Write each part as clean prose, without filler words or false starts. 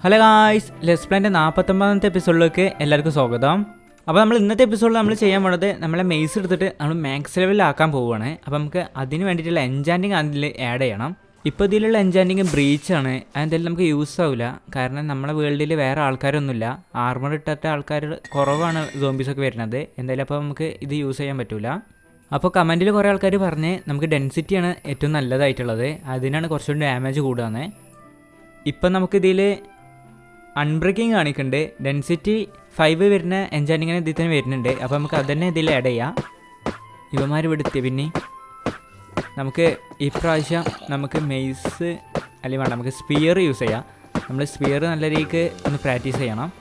Hello guys, let's പ്ലാൻ്റെ 49ാമത്തെ എപ്പിസോഡിലേക്ക് എല്ലാവർക്കും സ്വാഗതം. അപ്പോൾ നമ്മൾ ഇന്നത്തെ എപ്പിസോഡിൽ നമ്മൾ ചെയ്യാൻ പോകുന്നത് നമ്മളെ മെയ്സ് എടുത്തിട്ട് നമ്മൾ മാക്സ് ലെവലിലാക്കാൻ പോവുകയാണ്. അപ്പോൾ നമുക്ക് അതിന് വേണ്ടിയിട്ടുള്ള എൻചാൻറ്റിങ് അതിൽ ആഡ് ചെയ്യണം. ഇപ്പോൾ ഇതിലുള്ള എൻചാൻറ്റിങ് ബ്രീച്ചാണ്. അതെന്തായാലും നമുക്ക് യൂസ് ആവില്ല, കാരണം നമ്മളെ വേൾഡിൽ വേറെ ആൾക്കാരൊന്നുമില്ല. ആർമർ ഇട്ടിട്ട ആൾക്കാർ കുറവാണ് സോംബീസൊക്കെ വരുന്നത്. എന്തായാലും അപ്പോൾ നമുക്ക് ഇത് യൂസ് ചെയ്യാൻ പറ്റില്ല. അപ്പോൾ കമൻറ്റിൽ കുറേ ആൾക്കാർ പറഞ്ഞ് നമുക്ക് ഡെൻസിറ്റിയാണ് ഏറ്റവും നല്ലതായിട്ടുള്ളത്, അതിനാണ് കുറച്ചുകൂടി ഡാമേജ് കൂടുകയെന്ന്. ഇപ്പം നമുക്കിതിൽ അൺബ്രേക്കിംഗ് കാണിക്കുന്നുണ്ട്. ഡെൻസിറ്റി 5 വരുന്ന എൻചാൻറ്റിങ്ങിന് ഇതിൽ തന്നെ വരുന്നുണ്ട്. അപ്പോൾ നമുക്ക് അതന്നെ ഇതിൽ ആഡ് ചെയ്യാം. ഇവന്മാർ വിടുത്തി പിന്നെ നമുക്ക് ഇപ്രാവശ്യം നമുക്ക് മെയ്സ് അല്ലെങ്കിൽ വേണ്ട, നമുക്ക് സ്പിയർ യൂസ് ചെയ്യാം. നമ്മൾ സ്പിയർ നല്ല രീതിക്ക് ഒന്ന് പ്രാക്ടീസ് ചെയ്യണം.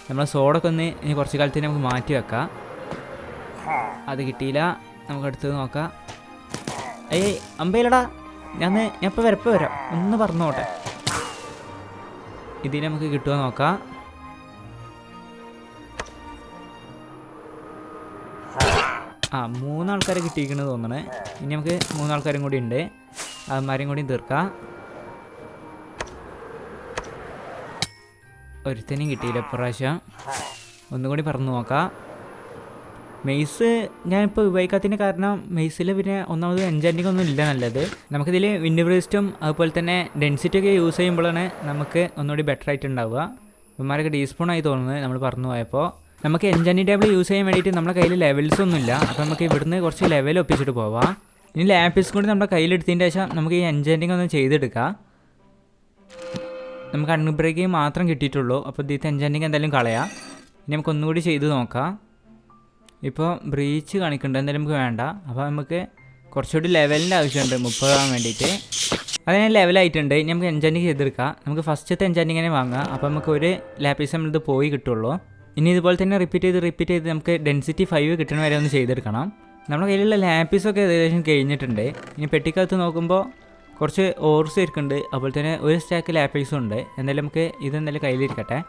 നമ്മളെ സോഡൊക്കെ ഒന്ന് ഇനി കുറച്ച് കാലത്തിന് നമുക്ക് മാറ്റി വെക്കാം. അത് കിട്ടിയില്ല, നമുക്ക് അടുത്തത് നോക്കാം. അമ്പയിലടാ, ഞാൻ ഇപ്പോൾ വരാം, ഒന്ന് പറഞ്ഞോട്ടെ. ഇതിന് നമുക്ക് കിട്ടുമോ നോക്കാം. മൂന്നാൾക്കാരെ കിട്ടിയിരിക്കുന്നത് തോന്നണേ. ഇനി നമുക്ക് 3 ആൾക്കാരും കൂടി ഉണ്ട്, അവന്മാരെയും കൂടി തീർക്കാം. ഒരുത്തനെയും കിട്ടിയില്ല ഇപ്രാവശ്യം. ഒന്നുകൂടി പറഞ്ഞു നോക്കാം. മെയ്സ് ഞാനിപ്പോൾ ഉപയോഗിക്കാത്തതിന് കാരണം മെയ്സിൽ പിന്നെ ഒന്നാമത് എൻചാൻറ്റിങ് ഒന്നും ഇല്ല നല്ലത്. നമുക്കിതിൽ വിൻഡ് ബ്രീസ്റ്റും അതുപോലെ തന്നെ ഡെൻസിറ്റി ഒക്കെ യൂസ് ചെയ്യുമ്പോഴാണ് നമുക്ക് ഒന്നുകൂടി ബെറ്റർ ആയിട്ട് ഉണ്ടാവുക. ഇവന്മാരൊക്കെ ഡീസ്പൂണായി തോന്നുന്നത് നമ്മൾ പറഞ്ഞു പോയപ്പോൾ. നമുക്ക് എൻചാൻറ്റിങ് ടേബിൾ യൂസ് ചെയ്യാൻ വേണ്ടിയിട്ട് നമ്മുടെ കയ്യിൽ ലെവൽസ് ഒന്നുമില്ല. അപ്പോൾ നമുക്ക് ഇവിടുന്ന് കുറച്ച് ലെവൽ ഒപ്പിച്ചിട്ട് പോവാം. ഇനി ലാപ്പിസ് കൂടി നമ്മുടെ കയ്യിലെടുത്തതിൻ്റെ ശേഷം നമുക്ക് ഈ എൻചാൻറ്റിങ് ഒന്ന് ചെയ്തെടുക്കാം. നമുക്ക് അൺബ്രേക്കിംഗ് മാത്രം കിട്ടിയിട്ടുള്ളൂ. അപ്പോൾ ഇതിൻ്റെ എൻചാൻറ്റിങ് എന്തായാലും കളയാം. ഇനി നമുക്ക് ഒന്നുകൂടി ചെയ്ത് നോക്കാം. ഇപ്പോൾ ബ്രീച്ച് കാണിക്കുന്നുണ്ട്, എന്തായാലും നമുക്ക് വേണ്ട. അപ്പോൾ നമുക്ക് കുറച്ചുകൂടി ലെവലിൻ്റെ ആവശ്യമുണ്ട് 30 ആകാൻ വേണ്ടിയിട്ട്. അത് ഞാൻ ലെവലായിട്ടുണ്ട്. ഇനി നമുക്ക് എൻചാൻറ്റിങ് ചെയ്തെടുക്കാം. നമുക്ക് ഫസ്റ്റത്തെ എൻചാൻറ്റിങ്ങിനെ വാങ്ങാം. അപ്പോൾ നമുക്ക് ഒരു ലാപ്പീസ് നമ്മളിത് പോയി കിട്ടുള്ളൂ. ഇനി ഇതുപോലെ തന്നെ റിപ്പീറ്റ് ചെയ്ത് നമുക്ക് ഡെൻസിറ്റി 5 കിട്ടണ വരെ ഒന്ന് ചെയ്തെടുക്കണം. നമ്മുടെ കയ്യിലുള്ള ലാപ്പീസൊക്കെ ഏകദേശം കഴിഞ്ഞിട്ടുണ്ട്. ഇനി പെട്ടിക്കകത്ത് നോക്കുമ്പോൾ കുറച്ച് ഓർസ് ഇരിക്കുന്നുണ്ട്, അതുപോലെ തന്നെ ഒരു സ്റ്റാക്ക് ലാപ്പീസും ഉണ്ട്. എന്തായാലും നമുക്ക് ഇതെന്തായാലും കയ്യിലിരിക്കട്ടെ.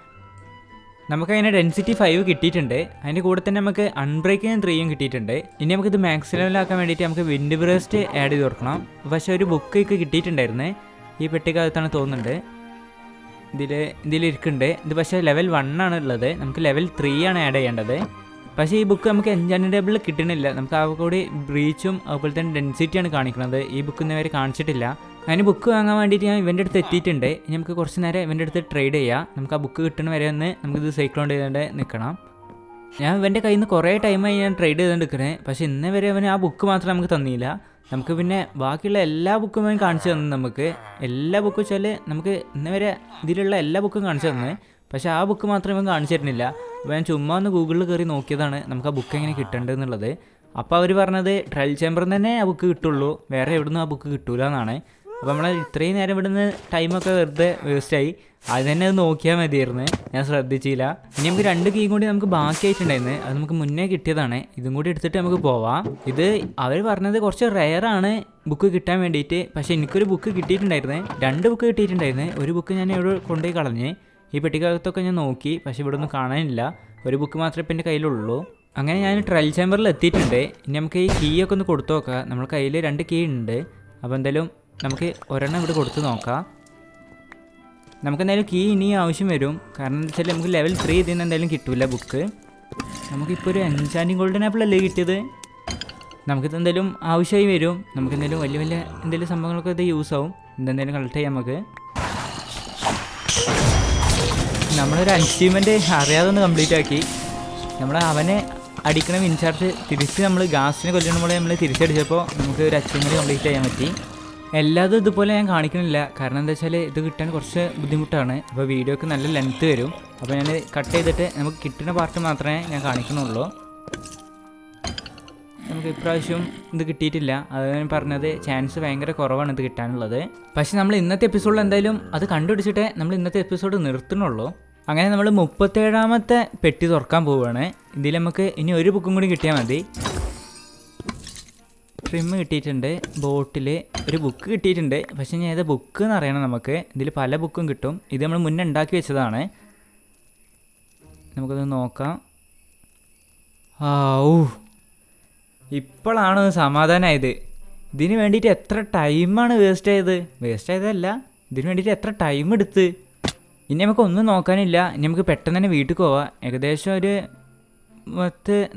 നമുക്കതിനെ ഡെൻസിറ്റി 5 കിട്ടിയിട്ടുണ്ട്. അതിൻ്റെ കൂടെ തന്നെ നമുക്ക് അൺബ്രേക്കിംഗ് 3 കിട്ടിയിട്ടുണ്ട്. ഇനി നമുക്കിത് മാക്സ് ലെവലാക്കാൻ വേണ്ടിയിട്ട് നമുക്ക് വിൻഡ് ബ്രേസ്റ്റ് ആഡ് ചെയ്ത് കൊടുക്കണം. പക്ഷേ ഒരു ബുക്ക് കിട്ടിയിട്ടുണ്ടായിരുന്നേ, ഈ പെട്ടിക്കകത്താണ് തോന്നുന്നുണ്ട്. ഇതിലിരിക്കുന്നുണ്ട്. ഇത് പക്ഷേ ലെവൽ 1 ആണ് ഉള്ളത്. നമുക്ക് ലെവൽ 3 ആണ് ആഡ് ചെയ്യേണ്ടത്. പക്ഷേ ഈ ബുക്ക് നമുക്ക് എൻചാൻറ്റിങ് ടേബിളിൽ കിട്ടണില്ല. നമുക്ക് ആ കൂടി ബ്രീച്ചും അതുപോലെ തന്നെ ഡെൻസിറ്റിയാണ് കാണിക്കുന്നത്. ഈ ബുക്ക് ഇന്നവരെ കാണിച്ചിട്ടില്ല. അതിന് ബുക്ക് വാങ്ങാൻ വേണ്ടിയിട്ട് ഞാൻ ഇവൻ്റെ അടുത്ത് എത്തിയിട്ടുണ്ട്. ഇനി നമുക്ക് കുറച്ച് നേരം ഇവൻ്റെ അടുത്ത് ട്രേഡ് ചെയ്യാം. നമുക്ക് ആ ബുക്ക് കിട്ടുന്ന വരെ ഒന്ന് നമുക്കിത് സൈക്ലോൺ ചെയ്തുകൊണ്ട് നിൽക്കണം. ഞാൻ ഇവൻ്റെ കയ്യിൽ നിന്ന് കുറേ ടൈമായി ഞാൻ ട്രേഡ് ചെയ്തുകൊണ്ട് നിൽക്കണേ. പക്ഷേ ഇന്നേ വരെ അവന് ആ ബുക്ക് മാത്രം നമുക്ക് തന്നില്ല. നമുക്ക് പിന്നെ ബാക്കിയുള്ള എല്ലാ ബുക്കും അവൻ കാണിച്ചു തന്നു. നമുക്ക് എല്ലാ ബുക്കും വെച്ചാൽ നമുക്ക് ഇന്നേ വരെ ഇതിലുള്ള എല്ലാ ബുക്കും കാണിച്ചു തന്നെ, പക്ഷേ ആ ബുക്ക് മാത്രം ഇവൻ കാണിച്ചു തരുന്നില്ല. അപ്പോൾ ഞാൻ ചുമ്മാ ഒന്ന് ഗൂഗിളിൽ കയറി നോക്കിയതാണ് നമുക്ക് ആ ബുക്ക് എങ്ങനെ കിട്ടേണ്ടതെന്നുള്ളത്. അപ്പോൾ അവർ പറഞ്ഞത് ട്രയൽ ചേമ്പറിൽ തന്നെ ആ ബുക്ക് കിട്ടുള്ളൂ, വേറെ എവിടുന്നും ആ ബുക്ക് കിട്ടൂല എന്നാണ്. അപ്പോൾ നമ്മൾ ഇത്രയും നേരം ഇവിടുന്ന് ടൈമൊക്കെ വെറുതെ വേസ്റ്റായി. അത് തന്നെ അത് നോക്കിയാൽ മതിയായിരുന്നു, ഞാൻ ശ്രദ്ധിച്ചില്ല. ഇനി നമുക്ക് 2 കീ കൂടി നമുക്ക് ബാക്കിയായിട്ടുണ്ടായിരുന്നു. അത് നമുക്ക് മുന്നേ കിട്ടിയതാണ്. ഇതും കൂടി എടുത്തിട്ട് നമുക്ക് പോവാം. ഇത് അവർ പറഞ്ഞത് കുറച്ച് റെയറാണ് ബുക്ക് കിട്ടാൻ വേണ്ടിയിട്ട്. പക്ഷേ എനിക്കൊരു ബുക്ക് കിട്ടിയിട്ടുണ്ടായിരുന്നേ, 2 ബുക്ക് കിട്ടിയിട്ടുണ്ടായിരുന്നേ. ഒരു ബുക്ക് ഞാൻ ഇവിടെ കൊണ്ടുപോയി കളഞ്ഞ്. ഈ പെട്ടിക്കകത്തൊക്കെ ഞാൻ നോക്കി, പക്ഷേ ഇവിടെ ഒന്നും കാണാനില്ല. ഒരു ബുക്ക് മാത്രമേ ഇപ്പം എൻ്റെ കയ്യിലുള്ളൂ. അങ്ങനെ ഞാൻ ട്രയൽ ചേമ്പറിൽ എത്തിയിട്ടുണ്ട്. ഇനി നമുക്ക് ഈ കീ ഒക്കെ ഒന്ന് കൊടുത്തു നോക്കാം. നമ്മുടെ കയ്യിൽ 2 കീ ഉണ്ട്. അപ്പോൾ എന്തായാലും നമുക്ക് ഒരെണ്ണം ഇവിടെ കൊടുത്ത് നോക്കാം. നമുക്കെന്തായാലും കീ ഇനി ആവശ്യം വരും, കാരണം എന്താ വെച്ചാൽ നമുക്ക് ലെവൽ 3 ഇതിൽ നിന്ന് എന്തായാലും കിട്ടില്ല ബുക്ക്. നമുക്കിപ്പോൾ ഒരു എൻചാൻറ്റിങ് ഗോൾഡൻ ആപ്പിളല്ലേ കിട്ടിയത്. നമുക്കിത് എന്തായാലും ആവശ്യമായി വരും. നമുക്കെന്തായാലും വലിയ എന്തെങ്കിലും സംഭവങ്ങളൊക്കെ ഇത് യൂസ് ആവും. ഇതെന്തായാലും കളക്ട് ചെയ്യാം. നമുക്ക് നമ്മളൊരു അച്ചീവ്മെൻറ്റ് അറിയാതെ ഒന്ന് കംപ്ലീറ്റ് ആക്കി. നമ്മൾ അവനെ അടിക്കണം ഇൻചാർജ് തിരിച്ച് നമ്മൾ ഗ്യാസിനെ കൊല്ലുമ്പോൾ നമ്മൾ തിരിച്ചടിച്ചപ്പോൾ നമുക്ക് ഒരു അച്ചീവ്മെൻറ്റ് കംപ്ലീറ്റ് ചെയ്യാൻ പറ്റി. എല്ലാതും ഇതുപോലെ ഞാൻ കാണിക്കണില്ല, കാരണം എന്താ വെച്ചാൽ ഇത് കിട്ടാൻ കുറച്ച് ബുദ്ധിമുട്ടാണ്. അപ്പോൾ വീഡിയോക്ക് നല്ല ലെങ്ത്ത് വരും. അപ്പോൾ ഞാൻ കട്ട് ചെയ്തിട്ട് നമുക്ക് കിട്ടുന്ന പാർട്ട് മാത്രമേ ഞാൻ കാണിക്കുന്നുള്ളൂ. നമുക്ക് ഇപ്രാവശ്യം ഇത് കിട്ടിയിട്ടില്ല. അത് ഞാൻ പറഞ്ഞത് ചാൻസ് ഭയങ്കര കുറവാണ് ഇത് കിട്ടാനുള്ളത്. പക്ഷേ നമ്മൾ ഇന്നത്തെ എപ്പിസോഡിൽ എന്തായാലും അത് കണ്ടുപിടിച്ചിട്ടേ നമ്മൾ ഇന്നത്തെ എപ്പിസോഡ് നിർത്തുന്നുള്ളൂ. അങ്ങനെ നമ്മൾ 37ാമത്തെ പെട്ടി തുറക്കാൻ പോവുകയാണ്. ഇതിൽ നമുക്ക് ഇനി ഒരു ബുക്കും കൂടി കിട്ടിയാൽ മതി. ട്രിം കിട്ടിയിട്ടുണ്ട്, ബോട്ടിൽ ഒരു ബുക്ക് കിട്ടിയിട്ടുണ്ട്. പക്ഷേ ഞാൻ ഏതാ ബുക്ക് എന്ന് അറിയണം നമുക്ക്. ഇതിൽ പല ബുക്കും കിട്ടും. ഇത് നമ്മൾ മുന്നേ ഉണ്ടാക്കി വെച്ചതാണ്. നമുക്കത് നോക്കാം. ഇപ്പോഴാണ് സമാധാനമായത്. ഇതിന് വേണ്ടിയിട്ട് എത്ര ടൈമാണ് വേസ്റ്റ് ആയതല്ല, ഇതിന് വേണ്ടിയിട്ട് എത്ര ടൈം എടുത്ത്. ഇനി നമുക്ക് ഒന്നും നോക്കാനില്ല. ഇനി നമുക്ക് പെട്ടെന്ന് തന്നെ വീട്ടിൽ പോവാം. ഏകദേശം ഒരു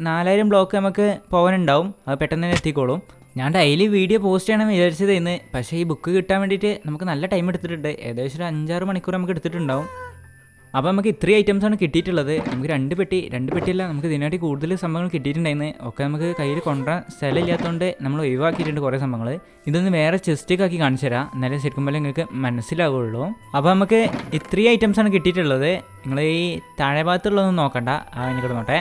4000 ബ്ലോക്ക് നമുക്ക് പോകാനുണ്ടാവും. അത് പെട്ടെന്ന് തന്നെ എത്തിക്കോളും. ഞാൻ ഡെയിലി വീഡിയോ പോസ്റ്റ് ചെയ്യണം വിചാരിച്ചത് ഇന്ന്. പക്ഷേ ഈ ബുക്ക് കിട്ടാൻ വേണ്ടിയിട്ട് നമുക്ക് നല്ല ടൈം എടുത്തിട്ടുണ്ട്. ഏകദേശം ഒരു 5-6 മണിക്കൂർ നമുക്ക് എടുത്തിട്ടുണ്ടാവും. അപ്പോൾ നമുക്ക് ഇത്രയും ഐറ്റംസാണ് കിട്ടിയിട്ടുള്ളത്. നമുക്ക് രണ്ട് പെട്ടിയല്ല, നമുക്ക് ഇതിനായിട്ട് കൂടുതൽ സംഭവങ്ങൾ കിട്ടിയിട്ടുണ്ടായിരുന്നു. ഒക്കെ നമുക്ക് കയ്യിൽ കൊണ്ടുവരാൻ സ്ഥലമില്ലാത്തതുകൊണ്ട് നമ്മൾ ഒഴിവാക്കിയിട്ടുണ്ട് കുറേ സംഭവങ്ങൾ. ഇതൊന്ന് വേറെ ചെസ്റ്റൊക്കെ ആക്കി കാണിച്ചു തരാം, എന്നാലും ശരിക്കും പോലെ നിങ്ങൾക്ക് മനസ്സിലാവുള്ളൂ. അപ്പോൾ നമുക്ക് ഇത്രയും ഐറ്റംസാണ് കിട്ടിയിട്ടുള്ളത്. നിങ്ങൾ ഈ താഴെ ഭാഗത്തുള്ളതൊന്നും നോക്കണ്ട, എനിക്കിവിടെ നോട്ടെ.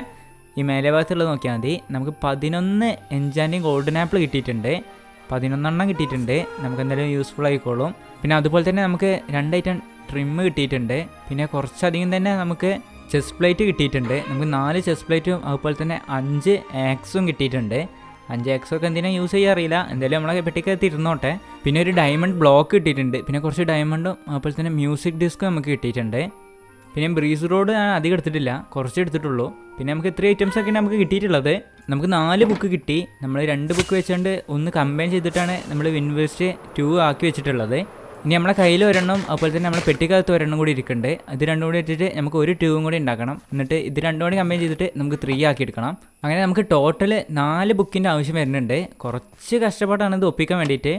ഈ മേലെ ഭാഗത്തുള്ളത് നോക്കിയാൽ മതി. നമുക്ക് 11 എൻചാൻറ്റിങ് ഗോൾഡൻ ആപ്പിൾ കിട്ടിയിട്ടുണ്ട്. 11 കിട്ടിയിട്ടുണ്ട്. നമുക്ക് എന്തായാലും യൂസ്ഫുൾ ആയിക്കോളും. പിന്നെ അതുപോലെ തന്നെ നമുക്ക് 2 ഐറ്റം ട്രിം കിട്ടിയിട്ടുണ്ട്. പിന്നെ കുറച്ചധികം തന്നെ നമുക്ക് ചെസ്റ്റ് പ്ലേറ്റ് കിട്ടിയിട്ടുണ്ട്. നമുക്ക് 4 ചെസ്റ്റ് പ്ലേറ്റും അതുപോലെ തന്നെ 5 ആക്സും കിട്ടിയിട്ടുണ്ട്. 5 ആക്സൊക്കെ എന്തിനാ യൂസ് ചെയ്യാറില്ല, എന്തായാലും നമ്മളെ പെട്ടിക്കകത്ത് ഇരുന്നോട്ടെ. പിന്നെ ഒരു ഡയമണ്ട് ബ്ലോക്ക് കിട്ടിയിട്ടുണ്ട്. പിന്നെ കുറച്ച് ഡയമണ്ടും അതുപോലെ തന്നെ മ്യൂസിക് ഡിസ്കും നമുക്ക് കിട്ടിയിട്ടുണ്ട്. പിന്നെ ബ്രീസ് റോഡ് ഞാൻ അധികം എടുത്തിട്ടില്ല, കുറച്ച് എടുത്തിട്ടുള്ളൂ. പിന്നെ നമുക്ക് ഇത്രയും ഐറ്റംസൊക്കെ നമുക്ക് കിട്ടിയിട്ടുള്ളത്. നമുക്ക് 4 ബുക്ക് കിട്ടി. നമ്മൾ 2 ബുക്ക് വെച്ചുകൊണ്ട് ഒന്ന് കമ്പൈൻ ചെയ്തിട്ടാണ് നമ്മൾ വിൻവേസ്റ്റ് 2 ആക്കി വെച്ചിട്ടുള്ളത്. ഇനി നമ്മളെ കയ്യിൽ ഒരെണ്ണം അതുപോലെ തന്നെ നമ്മളെ പെട്ടിക്കകത്ത് ഒരെണ്ണം കൂടി ഇരിക്കുന്നുണ്ട്. ഇത് രണ്ടും കൂടി ഇട്ടിട്ട് നമുക്ക് ഒരു 2 കൂടി ഉണ്ടാക്കണം. എന്നിട്ട് ഇത് രണ്ടും കൂടി കമ്പൈൻ ചെയ്തിട്ട് നമുക്ക് 3 ആക്കി എടുക്കണം. അങ്ങനെ നമുക്ക് ടോട്ടൽ 4 ബുക്കിൻ്റെ ആവശ്യം വരുന്നുണ്ട്. കുറച്ച് കഷ്ടപ്പാടാണ് ഇത് ഒപ്പിക്കാൻ വേണ്ടിയിട്ട്.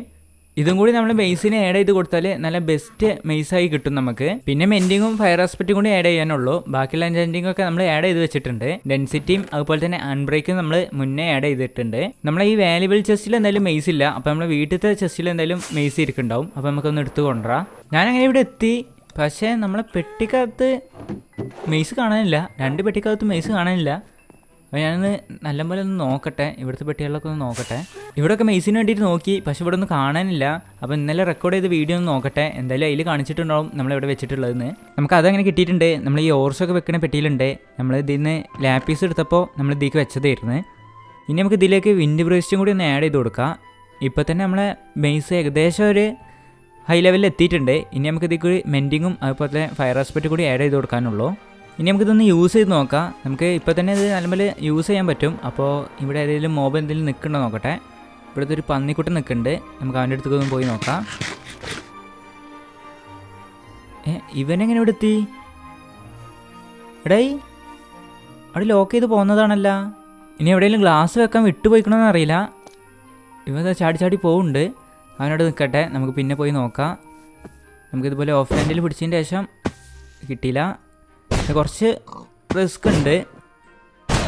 ഇതും കൂടി നമ്മൾ മെയ്സിന് ആഡ് ചെയ്ത് കൊടുത്താൽ നല്ല ബെസ്റ്റ് മെയ്സായി കിട്ടും നമുക്ക്. പിന്നെ മെൻഡിങ്ങും ഫയർ ആസ്പെക്റ്റും കൂടി ആഡ് ചെയ്യാനുള്ളൂ. ബാക്കിയുള്ള എൻചാൻറ്റിംഗ് ഒക്കെ നമ്മൾ ആഡ് ചെയ്ത് വെച്ചിട്ടുണ്ട്. ഡെൻസിറ്റിയും അതുപോലെ തന്നെ അൺബ്രേക്കും നമ്മൾ മുന്നേ ആഡ് ചെയ്തിട്ടുണ്ട്. നമ്മളെ ഈ വാല്യുബിൾ ചെസ്റ്റിൽ എന്തായാലും മെയ്സ് ഇല്ല. അപ്പോൾ നമ്മൾ വീട്ടിലത്തെ ചെസ്റ്റിൽ എന്തായാലും മെയ്സ് ഇരിക്കുന്നുണ്ടാവും. അപ്പോൾ നമുക്കൊന്ന് എടുത്ത് കൊണ്ടുവരാം. ഞാനങ്ങനെ ഇവിടെ എത്തി. പക്ഷേ നമ്മളെ പെട്ടിക്കകത്ത് മെയ്സ് കാണാനില്ല. 2 പെട്ടിക്കകത്ത് മെയ്സ് കാണാനില്ല. അപ്പോൾ ഞാനൊന്ന് നല്ലപോലെ ഒന്ന് നോക്കട്ടെ, ഇവിടുത്തെ പെട്ടികളിലൊക്കെ ഒന്ന് നോക്കട്ടെ. ഇവിടെയൊക്കെ മെയ്സിന് വേണ്ടിയിട്ട് നോക്കി, പക്ഷെ ഇവിടെ ഒന്നും കാണാനില്ല. അപ്പോൾ ഇന്നലെ റെക്കോർഡ് ചെയ്ത വീഡിയോ ഒന്ന് നോക്കട്ടെ, എന്തായാലും അതിൽ കാണിച്ചിട്ടുണ്ടാവും നമ്മളിവിടെ വെച്ചിട്ടുള്ളതെന്ന്. നമുക്ക് അതങ്ങനെ കിട്ടിയിട്ടുണ്ട്. നമ്മൾ ഈ ഓർസൊക്കെ വെക്കുന്ന പെട്ടിയിലുണ്ട്. നമ്മൾ ഇതിൽ നിന്ന് ലാപ്പീസ് എടുത്തപ്പോൾ നമ്മൾ ഇതിലേക്ക് വെച്ചതായിരുന്നു. ഇനി നമുക്ക് ഇതിലേക്ക് വിൻഡ് ബ്രേസ്റ്റും കൂടി ഒന്ന് ആഡ് ചെയ്ത് കൊടുക്കാം. ഇപ്പോൾ തന്നെ നമ്മളെ മെയ്സ് ഏകദേശം ഒരു ഹൈ ലെവലിൽ എത്തിയിട്ടുണ്ട്. ഇനി നമുക്ക് ഇതിലേക്ക് മെൻഡിങ്ങും അതുപോലെ ഫയർ ആസ്പെക്റ്റ് കൂടി ആഡ് ചെയ്ത് കൊടുക്കാനുള്ളൂ. ഇനി നമുക്കിതൊന്ന് യൂസ് ചെയ്ത് നോക്കാം. നമുക്ക് ഇപ്പോൾ തന്നെ ഇത് നല്ലപോലെ യൂസ് ചെയ്യാൻ പറ്റും. അപ്പോൾ ഇവിടെ ഏതെങ്കിലും മോബ് എന്തെങ്കിലും നിൽക്കണ്ടോ നോക്കട്ടെ. ഇവിടുത്തെ ഒരു പന്നിക്കുട്ടൻ നിൽക്കുന്നുണ്ട്. നമുക്ക് അവൻ്റെ അടുത്തേക്ക് ഒന്ന് പോയി നോക്കാം. ഇവനെങ്ങനെ ഇവിടെ എത്തി? എടായി അവിടെ ലോക്ക് ചെയ്ത് പോകുന്നതാണല്ല. ഇനി എവിടെയെങ്കിലും ഗ്ലാസ് വെക്കാൻ വിട്ടുപോയിക്കണമെന്ന് അറിയില്ല. ഇവ ചാടി പോകുന്നുണ്ട്. അവനോട് നിൽക്കട്ടെ, നമുക്ക് പിന്നെ പോയി നോക്കാം. നമുക്കിതുപോലെ ഓഫ് ഹാൻഡിൽ പിടിച്ചതിന് ശേഷം കിട്ടിയില്ല. കുറച്ച് റിസ്ക് ഉണ്ട്.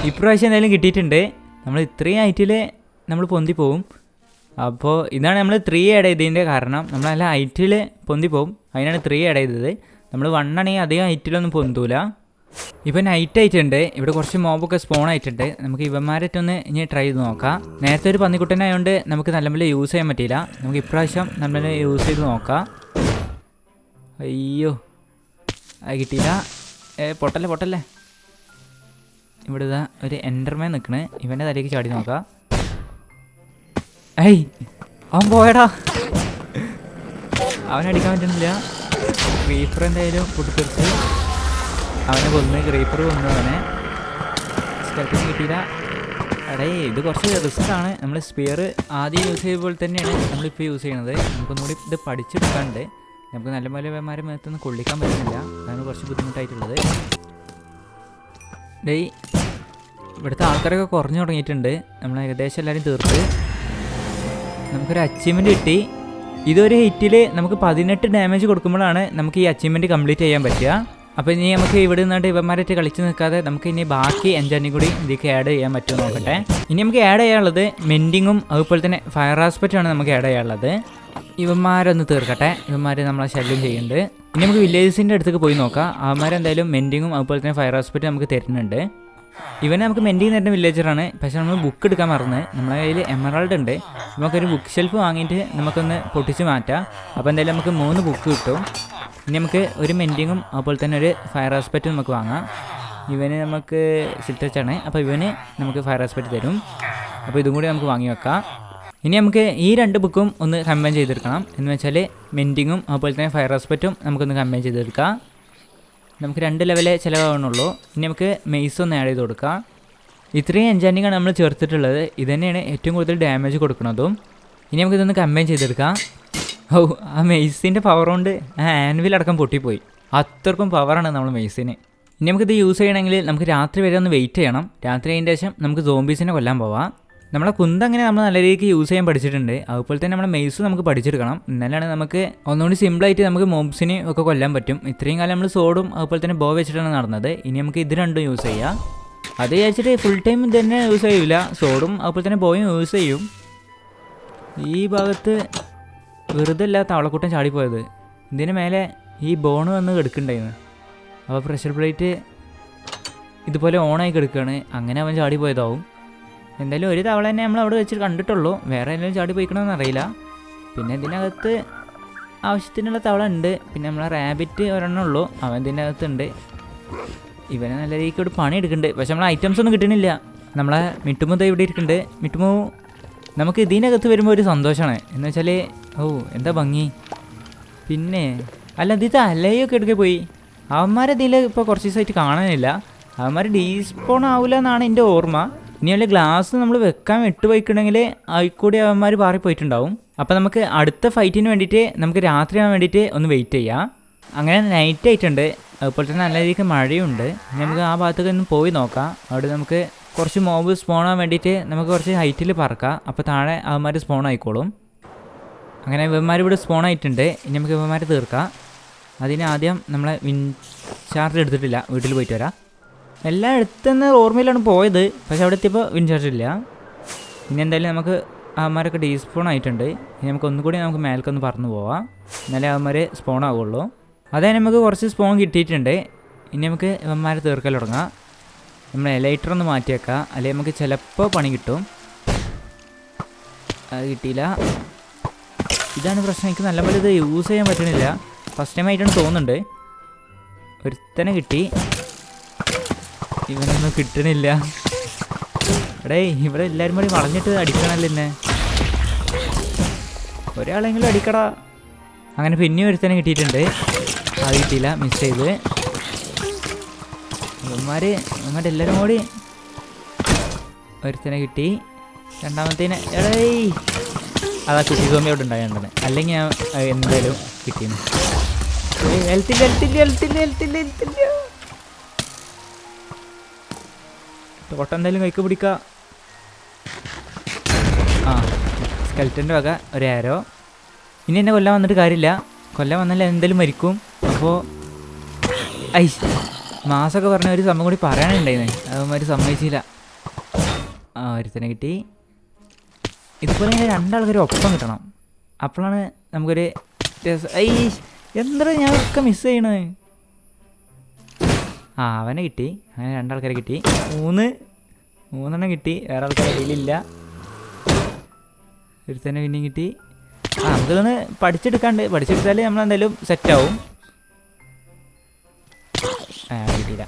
ഇപ്രാവശ്യം എന്തായാലും കിട്ടിയിട്ടുണ്ട്. നമ്മൾ ഇത്രയും ഹൈറ്റിൽ നമ്മൾ പൊന്തി പോവും. അപ്പോൾ ഇതാണ് നമ്മൾ 3 ആഡ് ചെയ്തതിൻ്റെ കാരണം. നമ്മൾ നല്ല ഹൈറ്റിൽ പൊന്തി പോവും, അതിനാണ് 3 ആഡ് ചെയ്തത്. നമ്മൾ 1 ആണെങ്കിൽ അധികം ഹൈറ്റിലൊന്നും പൊന്തൂല. ഇപ്പം നൈറ്റ് ആയിട്ടുണ്ട്. ഇവിടെ കുറച്ച് മോബൊക്കെ സ്പോൺ ആയിട്ടുണ്ട്. നമുക്ക് ഇവന്മാരായിട്ടൊന്ന് ഇനി ട്രൈ ചെയ്ത് നോക്കാം. നേരത്തെ ഒരു പന്നിക്കുട്ടനായതുകൊണ്ട് നമുക്ക് നല്ലപോലെ യൂസ് ചെയ്യാൻ പറ്റിയില്ല. നമുക്ക് ഇപ്രാവശ്യം നമ്മൾ യൂസ് ചെയ്ത് നോക്കാം. അയ്യോ, അത് കിട്ടിയില്ല. പൊട്ടല്ലേ. ഇവിടെ ഇതാ ഒരു എൻ്റർമാൻ നിൽക്കണേ. ഇവൻ്റെ തലയ്ക്ക് ചാടി നോക്കാം. അവൻ പോയടാ. അവനടിക്കാൻ പറ്റുന്നില്ല. ക്രീപ്പർ എന്തായാലും പൊട്ടിത്തെറിച്ച് അവനെ ക്രീപ്പർ കൊന്നു അവനെ. സ്കെൽട്ടൻ കിട്ടിയില്ല. ഇത് കുറച്ച് റിസ്ക്കാണ്. നമ്മൾ സ്പിയർ ആദ്യം യൂസ് ചെയ്തപ്പോൾ തന്നെയാണ് നമ്മളിപ്പോൾ യൂസ് ചെയ്യണത്. നമുക്കൊന്നുകൂടി ഇത് പഠിച്ചെടുക്കാണ്ട്. നമുക്ക് നല്ല മലമാരെ മേത്തൊന്നും കൊള്ളിക്കാൻ പറ്റുന്നില്ല. അതാണ് കുറച്ച് ബുദ്ധിമുട്ടായിട്ടുള്ളത്. ഇവിടുത്തെ ആൾക്കാരൊക്കെ കുറഞ്ഞു തുടങ്ങിയിട്ടുണ്ട്. നമ്മൾ ഏകദേശം എല്ലാവരും തീർത്ത് നമുക്കൊരു അച്ചീവ്മെൻറ്റ് കിട്ടി. ഇതൊരു ഹിറ്റിൽ നമുക്ക് 18 ഡാമേജ് കൊടുക്കുമ്പോഴാണ് നമുക്ക് ഈ അച്ചീവ്മെൻറ്റ് കംപ്ലീറ്റ് ചെയ്യാൻ പറ്റുക. അപ്പോൾ ഇനി നമുക്ക് ഇവിടെ നിന്നിട്ട് ഇവന്മാരായിട്ട് കളിച്ച് നിൽക്കാതെ നമുക്ക് ഇനി ബാക്കി എൻജാനിങ് കൂടി ഇതിലേക്ക് ആഡ് ചെയ്യാൻ പറ്റുമോ നോക്കട്ടെ. ഇനി നമുക്ക് ആഡ് ചെയ്യാനുള്ളത് മെൻഡിങ്ങും അതുപോലെ തന്നെ ഫയർ ആസ്പെക്റ്റുമാണ് നമുക്ക് ആഡ് ചെയ്യാനുള്ളത്. ഇവന്മാരൊന്ന് തീർക്കട്ടെ. ഇവന്മാർ നമ്മളെ ശല്യം ചെയ്യുന്നുണ്ട്. ഇനി നമുക്ക് വില്ലേജസിൻ്റെ അടുത്തേക്ക് പോയി നോക്കാം. അവന്മാരെന്തായാലും മെൻഡിങ്ങും അതുപോലെ തന്നെ ഫയർ ആസ്പെക്റ്റ് നമുക്ക് തരുന്നുണ്ട്. ഇവനെ നമുക്ക് മെൻഡിങ് തരുന്ന വില്ലേജറാണ്. പക്ഷേ നമ്മൾ ബുക്ക് എടുക്കാൻ മറന്ന്. നമ്മളെ കയ്യിൽ എമറാൾഡ് ഉണ്ട്. നമുക്കൊരു ബുക്ക് ഷെൽഫ് വാങ്ങിയിട്ട് നമുക്കൊന്ന് പൊട്ടിച്ച് മാറ്റാം. അപ്പോൾ എന്തായാലും നമുക്ക് 3 ബുക്ക് കിട്ടും. ഇനി നമുക്ക് ഒരു മെൻഡിങ്ങും അതുപോലെ തന്നെ ഒരു ഫയർ ആസ്പെക്റ്റും നമുക്ക് വാങ്ങാം. ഇവന് നമുക്ക് സിൽട്ടച്ചാണ്. അപ്പോൾ ഇവന് നമുക്ക് ഫയർ ആസ്പെക്റ്റ് തരും. അപ്പോൾ ഇതും കൂടി നമുക്ക് വാങ്ങി വെക്കാം. ഇനി നമുക്ക് ഈ 2 ബുക്കും ഒന്ന് കമ്പൈൻ ചെയ്തെടുക്കണം. എന്ന് വെച്ചാൽ മെൻഡിങ്ങും അതുപോലെ തന്നെ ഫയർ ആസ്പെക്റ്റും നമുക്കൊന്ന് കമ്പൈൻ ചെയ്തെടുക്കാം. നമുക്ക് 2 ലെവലേ ചിലവാകണുള്ളൂ. ഇനി നമുക്ക് മെയ്സ് ഒന്ന് ആഡ് ചെയ്ത് കൊടുക്കാം. ഇത്രയും എൻജാനിങ്ങാണ് നമ്മൾ ചേർത്തിട്ടുള്ളത്. ഇത് തന്നെയാണ് ഏറ്റവും കൂടുതൽ ഡാമേജ് കൊടുക്കുന്നതും. ഇനി നമുക്കിതൊന്ന് കമ്പൈൻ ചെയ്തെടുക്കാം. ആ മെയ്സിൻ്റെ പവർ കൊണ്ട് ആ ആൻവിലടക്കം പൊട്ടിപ്പോയി. അത്രക്കും പവറാണ് നമ്മൾ മെയ്സിന്. ഇനി നമുക്കിത് യൂസ് ചെയ്യണമെങ്കിൽ നമുക്ക് രാത്രി വരെ ഒന്ന് വെയിറ്റ് ചെയ്യണം. രാത്രി അതിൻ്റെ ശേഷം നമുക്ക് സോംബീസിനെ കൊല്ലാൻ പോവാം. നമ്മളെ കുന്തങ്ങനെ നമ്മൾ നല്ല രീതിക്ക് യൂസ് ചെയ്യാൻ പഠിച്ചിട്ടുണ്ട്. അതുപോലെ തന്നെ നമ്മളെ മെയ്സ് നമുക്ക് പഠിച്ചെടുക്കണം. എന്നാലാണ് നമുക്ക് ഒന്നുകൂടി സിമ്പിളായിട്ട് നമുക്ക് മോബ്സിനെ ഒക്കെ കൊല്ലാൻ പറ്റും. ഇത്രയും കാലം നമ്മൾ സോഡും അതുപോലെ തന്നെ ബോ വെച്ചിട്ടാണ് നടന്നത്. ഇനി നമുക്ക് ഇത് രണ്ടും യൂസ് ചെയ്യാം. അത് വിചാരിച്ചിട്ട് ഫുൾ ടൈം ഇത് തന്നെ യൂസ് ചെയ്യില്ല. സോഡും അതുപോലെ തന്നെ ബോയും യൂസ് ചെയ്യും. ഈ ഭാഗത്ത് വെറുതെ അല്ല തവളക്കൂട്ടം ചാടിപ്പോയത്. ഇതിന് മേലെ ഈ ബോണ് വന്ന് കിടക്കുന്നുണ്ടായിരുന്നു. അപ്പോൾ പ്രഷർ പ്ലേറ്റ് ഇതുപോലെ ഓണായി കിടക്കുകയാണ്. അങ്ങനെ അവൻ ചാടിപ്പോയതാവും. എന്തായാലും ഒരു തവള തന്നെ നമ്മൾ അവിടെ വെച്ചിട്ട് കണ്ടിട്ടുള്ളൂ. വേറെ എന്തെങ്കിലും ചാടി പോയിക്കണമെന്ന് അറിയില്ല. പിന്നെ ഇതിനകത്ത് ആവശ്യത്തിനുള്ള തവള ഉണ്ട്. പിന്നെ നമ്മളെ റാബിറ്റ് ഒരെണ്ണം ഉള്ളൂ, അവൻ ഇതിൻ്റെ അകത്തുണ്ട്. ഇവനെ നല്ല രീതിക്ക് ഇവിടെ പണി എടുക്കുന്നുണ്ട്. പക്ഷെ നമ്മളെ ഐറ്റംസ് ഒന്നും കിട്ടണില്ല. നമ്മളെ മിട്ടുമുത ഇവിടെ ഇരിക്കുന്നുണ്ട്. മിട്ടുമു നമുക്ക് ഇതിനകത്ത് വരുമ്പോൾ ഒരു സന്തോഷമാണ്. എന്ന് വെച്ചാൽ എന്താ ഭംഗി. പിന്നെ അല്ല ഇത് അലയൊക്കെ എടുക്കെ പോയി. അവന്മാരതിൽ ഇപ്പോൾ കുറച്ച് ദിവസമായിട്ട് കാണാനില്ല. അവന്മാർ ഡീസ്പോൺ ആവില്ല എന്നാണ് എൻ്റെ ഓർമ്മ. ഇനി വല്ല ഗ്ലാസ് നമ്മൾ വെക്കാൻ വിട്ടുപോയിക്കണമെങ്കിൽ അതിൽക്കൂടി അവന്മാർ പാറിപ്പോയിട്ടുണ്ടാവും. അപ്പോൾ നമുക്ക് അടുത്ത ഫൈറ്റിന് വേണ്ടിയിട്ട് നമുക്ക് രാത്രി ആവാൻ വേണ്ടിയിട്ട് ഒന്ന് വെയിറ്റ് ചെയ്യാം. അങ്ങനെ നൈറ്റ് ആയിട്ടുണ്ട്. അതുപോലെ തന്നെ നല്ല രീതിക്ക് മഴയുണ്ട്. നമുക്ക് ആ ഭാഗത്തേക്ക് ഒന്ന് പോയി നോക്കാം. അവിടെ നമുക്ക് കുറച്ച് മോബ് സ്പോൺ ആവാൻ വേണ്ടിയിട്ട് നമുക്ക് കുറച്ച് ഹൈറ്റിൽ പറക്കാം. അപ്പോൾ താഴെ അവന്മാർ സ്പോൺ ആയിക്കോളും. അങ്ങനെ ഇവന്മാർ ഇവിടെ സ്പോൺ ആയിട്ടുണ്ട്. ഇനി നമുക്ക് ഇവന്മാർ തീർക്കാം. അതിന് ആദ്യം നമ്മളെ വിൻചാർജ് എടുത്തിട്ടില്ല. വീട്ടിൽ പോയിട്ട് വരാം. എല്ലാം എടുത്തെന്ന് ഓർമ്മയിലാണ് പോയത്. പക്ഷെ അവിടെ എത്തിയപ്പോൾ വിൻചാർജ് ഇല്ല. ഇനി എന്തായാലും നമുക്ക് അവന്മാരൊക്കെ ഡീസ്പോൺ ആയിട്ടുണ്ട്. ഇനി നമുക്ക് ഒന്നുകൂടി നമുക്ക് മേൽക്കൊന്ന് പറന്ന് പോവാം. എന്നാലേ അവന്മാർ സ്പോൺ ആവുള്ളൂ. അതേ നമുക്ക് കുറച്ച് സ്പോൺ കിട്ടിയിട്ടുണ്ട്. ഇനി നമുക്ക് ഇവന്മാരെ തീർക്കൽ തുടങ്ങാം. നമ്മൾ എലൈറ്റർ ഒന്ന് മാറ്റിയേക്കാം. അല്ലെങ്കിൽ നമുക്ക് ചിലപ്പോൾ പണി കിട്ടും. അത് കിട്ടിയില്ല. ഇതാണ് പ്രശ്നം. എനിക്ക് നല്ലപോലെ ഇത് യൂസ് ചെയ്യാൻ പറ്റണില്ല. ഫസ്റ്റ് ടൈം ആയിട്ടാണ് തോന്നുന്നുണ്ട്. ഒരുത്തനെ കിട്ടി. ഇവനൊന്നും കിട്ടണില്ല. ഇവിടെ എല്ലാവരും കൂടി വളഞ്ഞിട്ട് അടിക്കണമല്ലോ എന്നെ. ഒരാളെങ്കിലും അടിക്കടാ. അങ്ങനെ പിന്നെ ഒരുത്തനെ കിട്ടിയിട്ടുണ്ട്. അത് കിട്ടിയില്ല, മിസ് ചെയ്ത്. ഇവന്മാരെല്ലാവരും കൂടി ഒരുത്തനെ കിട്ടി. രണ്ടാമത്തേനെ അതാ കുട്ടി സോമി അവിടെ ഉണ്ടായത്. അല്ലെങ്കിൽ ഞാൻ എന്തായാലും കിട്ടിയിരുന്നു. തോട്ടം എന്തായാലും കൈക്ക് പിടിക്കാം. സ്കെൽറ്റൻ്റെ വക ഒരു ആരോ. ഇനി എന്നെ കൊല്ലാൻ വന്നിട്ട് കാര്യമില്ല. കൊല്ലാൻ വന്നാൽ എന്തായാലും മരിക്കും. അപ്പോൾ മാസമൊക്കെ പറഞ്ഞ ഒരു സംഭവം കൂടി പറയാനുണ്ടായിരുന്നു. അവന്മാർ സമ്മതിച്ചില്ല. ഒരുത്തനെ കിട്ടി. ഇതുപോലെ ഇങ്ങനെ രണ്ടാൾക്കാർ ഒപ്പം കിട്ടണം. അപ്പോഴാണ് നമുക്കൊരു എന്താ ഞാൻ ഒക്കെ മിസ് ചെയ്യണത്. അവനെ കിട്ടി. അങ്ങനെ രണ്ടാൾക്കാരെ കിട്ടി. മൂന്നെണ്ണം കിട്ടി. വേറെ ആൾക്കാരെ കയ്യിലില്ല. ഒരുത്തന്നെ പിന്നെയും കിട്ടി. നമുക്കൊന്ന് പഠിച്ചെടുത്താൽ നമ്മളെന്തായാലും സെറ്റാവും. കിട്ടിയില്ല.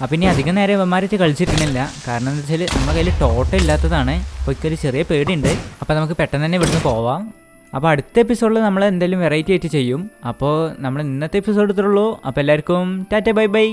അപ്പം ഇനി അധികം നേരം ഇവന്മാരെ കളിച്ചിട്ടില്ല. കാരണം എന്താ വെച്ചാൽ നമ്മുടെ കയ്യിൽ ടോട്ടൽ ഇല്ലാത്തതാണ്. അപ്പോൾ ഇക്കൊരു ചെറിയ പേടിയുണ്ട്. അപ്പോൾ നമുക്ക് പെട്ടെന്ന് തന്നെ ഇവിടുന്ന് പോവാം. അപ്പോൾ അടുത്ത എപ്പിസോഡിൽ നമ്മൾ എന്തെങ്കിലും വെറൈറ്റി ആയിട്ട് ചെയ്യും. അപ്പോൾ നമ്മൾ ഇന്നത്തെ എപ്പിസോഡ് ഇത്രയുള്ളൂ. അപ്പോൾ എല്ലാവർക്കും ടാറ്റ ബൈ ബൈ.